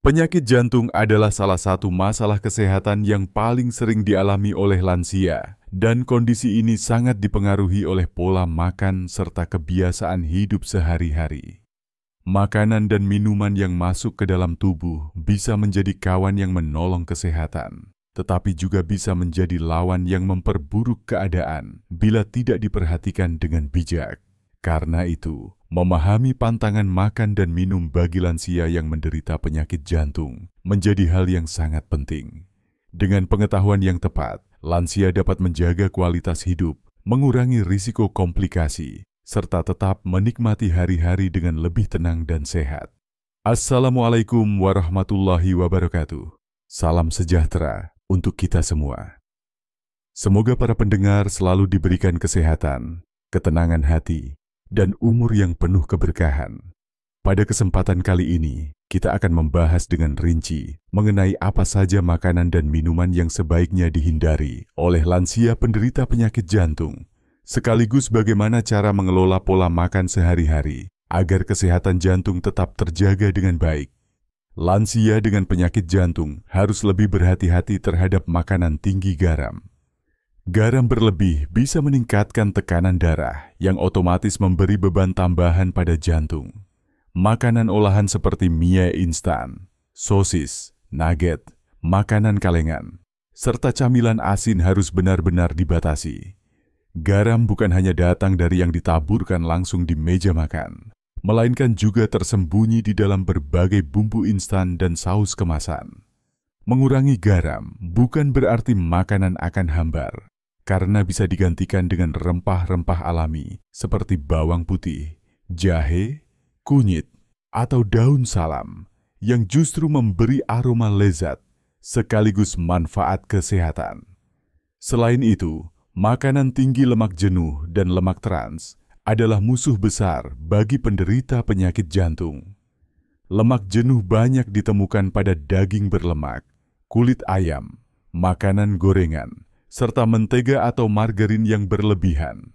Penyakit jantung adalah salah satu masalah kesehatan yang paling sering dialami oleh lansia, dan kondisi ini sangat dipengaruhi oleh pola makan serta kebiasaan hidup sehari-hari. Makanan dan minuman yang masuk ke dalam tubuh bisa menjadi kawan yang menolong kesehatan, tetapi juga bisa menjadi lawan yang memperburuk keadaan bila tidak diperhatikan dengan bijak. Karena itu, memahami pantangan makan dan minum bagi lansia yang menderita penyakit jantung menjadi hal yang sangat penting. Dengan pengetahuan yang tepat, lansia dapat menjaga kualitas hidup, mengurangi risiko komplikasi, serta tetap menikmati hari-hari dengan lebih tenang dan sehat. Assalamualaikum warahmatullahi wabarakatuh. Salam sejahtera untuk kita semua. Semoga para pendengar selalu diberikan kesehatan, ketenangan hati, dan umur yang penuh keberkahan. Pada kesempatan kali ini, kita akan membahas dengan rinci mengenai apa saja makanan dan minuman yang sebaiknya dihindari oleh lansia penderita penyakit jantung, sekaligus bagaimana cara mengelola pola makan sehari-hari agar kesehatan jantung tetap terjaga dengan baik. Lansia dengan penyakit jantung harus lebih berhati-hati terhadap makanan tinggi garam. Garam berlebih bisa meningkatkan tekanan darah yang otomatis memberi beban tambahan pada jantung. Makanan olahan seperti mie instan, sosis, nugget, makanan kalengan, serta camilan asin harus benar-benar dibatasi. Garam bukan hanya datang dari yang ditaburkan langsung di meja makan, melainkan juga tersembunyi di dalam berbagai bumbu instan dan saus kemasan. Mengurangi garam bukan berarti makanan akan hambar, karena bisa digantikan dengan rempah-rempah alami seperti bawang putih, jahe, kunyit, atau daun salam yang justru memberi aroma lezat sekaligus manfaat kesehatan. Selain itu, makanan tinggi lemak jenuh dan lemak trans adalah musuh besar bagi penderita penyakit jantung. Lemak jenuh banyak ditemukan pada daging berlemak, kulit ayam, makanan gorengan, serta mentega atau margarin yang berlebihan.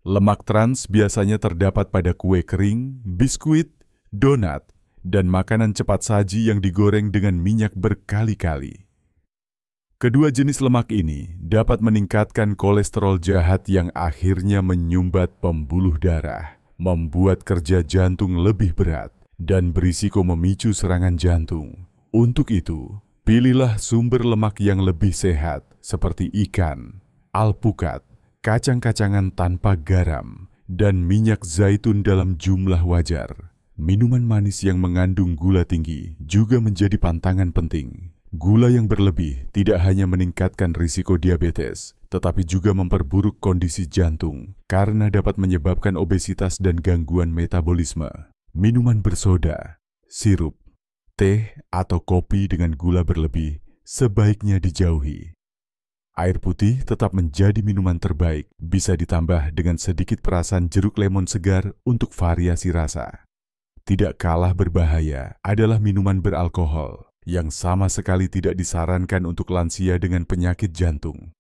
Lemak trans biasanya terdapat pada kue kering, biskuit, donat, dan makanan cepat saji yang digoreng dengan minyak berkali-kali. Kedua jenis lemak ini dapat meningkatkan kolesterol jahat yang akhirnya menyumbat pembuluh darah, membuat kerja jantung lebih berat, dan berisiko memicu serangan jantung. Untuk itu, pilihlah sumber lemak yang lebih sehat seperti ikan, alpukat, kacang-kacangan tanpa garam, dan minyak zaitun dalam jumlah wajar. Minuman manis yang mengandung gula tinggi juga menjadi pantangan penting. Gula yang berlebih tidak hanya meningkatkan risiko diabetes, tetapi juga memperburuk kondisi jantung karena dapat menyebabkan obesitas dan gangguan metabolisme. Minuman bersoda, sirup, teh, atau kopi dengan gula berlebih sebaiknya dijauhi. Air putih tetap menjadi minuman terbaik, bisa ditambah dengan sedikit perasan jeruk lemon segar untuk variasi rasa. Tidak kalah berbahaya adalah minuman beralkohol, yang sama sekali tidak disarankan untuk lansia dengan penyakit jantung.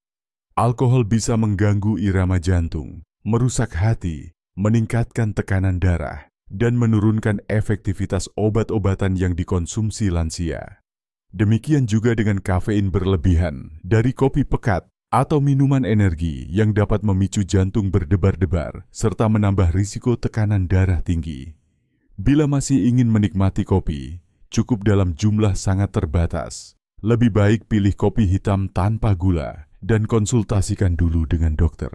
Alkohol bisa mengganggu irama jantung, merusak hati, meningkatkan tekanan darah, dan menurunkan efektivitas obat-obatan yang dikonsumsi lansia. Demikian juga dengan kafein berlebihan dari kopi pekat atau minuman energi yang dapat memicu jantung berdebar-debar serta menambah risiko tekanan darah tinggi. Bila masih ingin menikmati kopi, cukup dalam jumlah sangat terbatas. Lebih baik pilih kopi hitam tanpa gula dan konsultasikan dulu dengan dokter.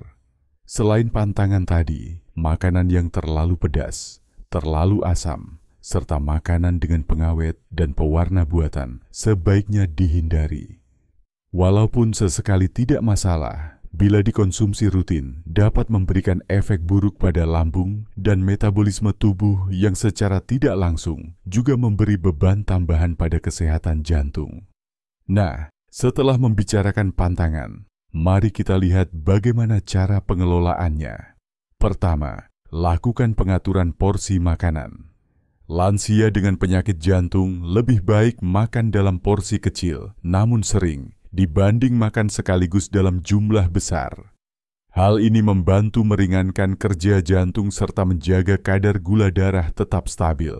Selain pantangan tadi, makanan yang terlalu pedas, terlalu asam, serta makanan dengan pengawet dan pewarna buatan sebaiknya dihindari. Walaupun sesekali tidak masalah, bila dikonsumsi rutin dapat memberikan efek buruk pada lambung dan metabolisme tubuh yang secara tidak langsung juga memberi beban tambahan pada kesehatan jantung. Nah, setelah membicarakan pantangan, mari kita lihat bagaimana cara pengelolaannya. Pertama, lakukan pengaturan porsi makanan. Lansia dengan penyakit jantung lebih baik makan dalam porsi kecil, namun sering, dibanding makan sekaligus dalam jumlah besar. Hal ini membantu meringankan kerja jantung serta menjaga kadar gula darah tetap stabil.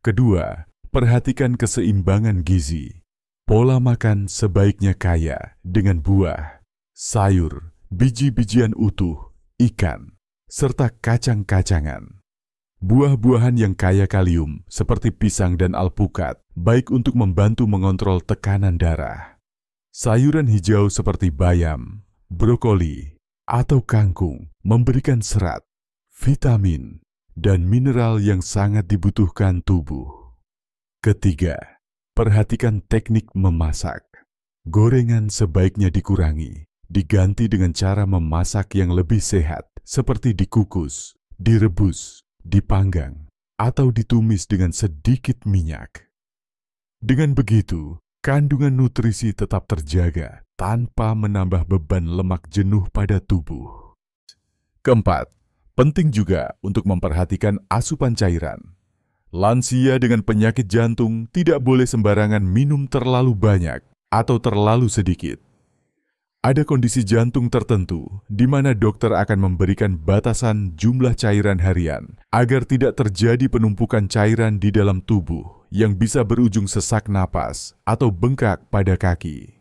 Kedua, Perhatikan keseimbangan gizi. Pola makan sebaiknya kaya dengan buah, sayur, biji-bijian utuh, ikan, serta kacang-kacangan. Buah-buahan yang kaya kalium seperti pisang dan alpukat baik untuk membantu mengontrol tekanan darah. Sayuran hijau seperti bayam, brokoli, atau kangkung memberikan serat, vitamin, dan mineral yang sangat dibutuhkan tubuh. Ketiga, perhatikan teknik memasak. Gorengan sebaiknya dikurangi, diganti dengan cara memasak yang lebih sehat seperti dikukus, direbus, dipanggang, atau ditumis dengan sedikit minyak. Dengan begitu, kandungan nutrisi tetap terjaga tanpa menambah beban lemak jenuh pada tubuh. Keempat, penting juga untuk memperhatikan asupan cairan. Lansia dengan penyakit jantung tidak boleh sembarangan minum terlalu banyak atau terlalu sedikit. Ada kondisi jantung tertentu di mana dokter akan memberikan batasan jumlah cairan harian agar tidak terjadi penumpukan cairan di dalam tubuh yang bisa berujung sesak napas atau bengkak pada kaki.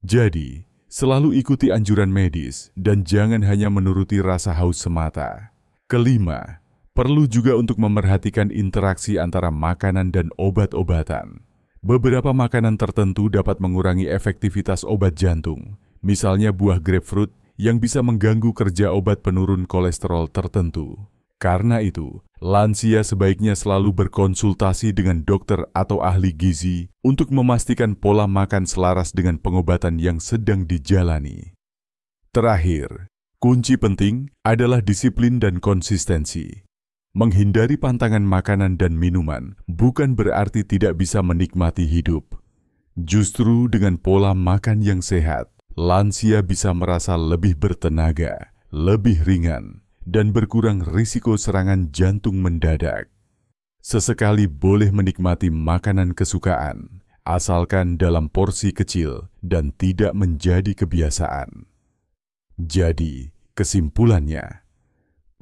Jadi, selalu ikuti anjuran medis dan jangan hanya menuruti rasa haus semata. Kelima, perlu juga untuk memerhatikan interaksi antara makanan dan obat-obatan. Beberapa makanan tertentu dapat mengurangi efektivitas obat jantung, misalnya buah grapefruit yang bisa mengganggu kerja obat penurun kolesterol tertentu. Karena itu, lansia sebaiknya selalu berkonsultasi dengan dokter atau ahli gizi untuk memastikan pola makan selaras dengan pengobatan yang sedang dijalani. Terakhir, kunci penting adalah disiplin dan konsistensi. Menghindari pantangan makanan dan minuman bukan berarti tidak bisa menikmati hidup. Justru dengan pola makan yang sehat, lansia bisa merasa lebih bertenaga, lebih ringan, dan berkurang risiko serangan jantung mendadak. Sesekali boleh menikmati makanan kesukaan, asalkan dalam porsi kecil dan tidak menjadi kebiasaan. Jadi, kesimpulannya,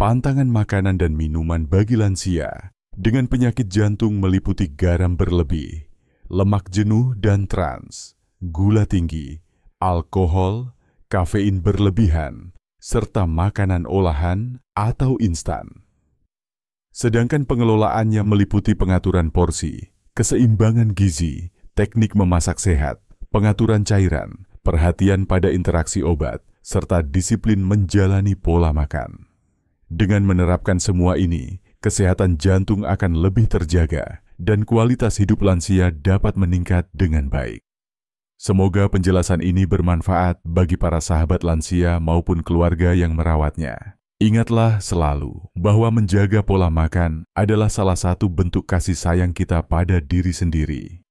pantangan makanan dan minuman bagi lansia dengan penyakit jantung meliputi garam berlebih, lemak jenuh dan trans, gula tinggi, alkohol, kafein berlebihan, serta makanan olahan atau instan. Sedangkan pengelolaannya meliputi pengaturan porsi, keseimbangan gizi, teknik memasak sehat, pengaturan cairan, perhatian pada interaksi obat, serta disiplin menjalani pola makan. Dengan menerapkan semua ini, kesehatan jantung akan lebih terjaga dan kualitas hidup lansia dapat meningkat dengan baik. Semoga penjelasan ini bermanfaat bagi para sahabat lansia maupun keluarga yang merawatnya. Ingatlah selalu bahwa menjaga pola makan adalah salah satu bentuk kasih sayang kita pada diri sendiri.